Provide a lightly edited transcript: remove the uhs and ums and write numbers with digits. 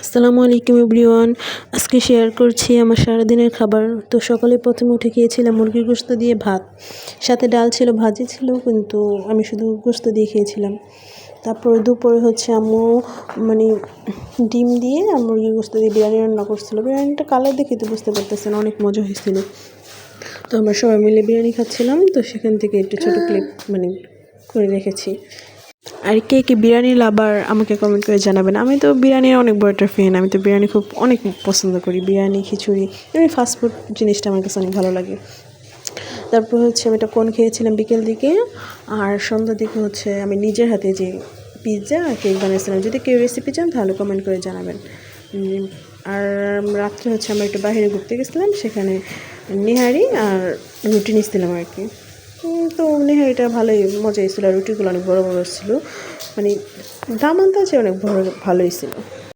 আসসালামু আলাইকুম এভরিওয়ান। আজকে শেয়ার করছি আমার সারাদিনের খাবার। তো সকালে প্রথমে উঠে খেয়েছিলাম মুরগির গোশত দিয়ে ভাত, সাথে ডাল ছিল, ভাজি ছিল, কিন্তু আমি শুধু গোশত দিয়ে খেয়েছিলাম। তারপরে দুপুরে হচ্ছে আম্মু মানে ডিম দিয়ে আর মুরগির গোশত দিয়ে বিরিয়ানি রান্না করছিল। বিরিয়ানিটা কালার দেখে তো বুঝতে পারতেছেন, অনেক মজা হয়েছিল। তো আমরা সবাই মিলে বিরিয়ানি খাচ্ছিলাম, তো সেখান থেকে একটু ছোটো ক্লিপ করে রেখেছি। আর কে কে বিরিয়ানি লাভার আমাকে কমেন্ট করে জানাবেন। আমি তো বিরিয়ানির অনেক বড় একটা ফ্যান। আমি তো বিরিয়ানি অনেক পছন্দ করি। বিরিয়ানি, খিচুড়ি, এমনি ফাস্টফুড জিনিসটা আমার কাছে অনেক ভালো লাগে। তারপর হচ্ছে আমি একটা কোন খেয়েছিলাম বিকেল দিকে, আর সন্ধ্যার দিকে হচ্ছে আমি নিজের হাতে যে পিৎজা আর কেক বানিয়েছিলাম। যদি কেউ রেসিপি চান তাহলে কমেন্ট করে জানাবেন। আর রাত্রে হচ্ছে আমরা একটু বাইরে ঘুরতে গেছিলাম, সেখানে নেহারি আর রুটি নিয়েছিলাম আর কি। তো নেহারিটা ভালোই মজা হয়েছিলো, আর রুটিগুলো অনেক বড়ো বড়ো ছিল, দাম আন্দাজে অনেক ভালোই ছিল।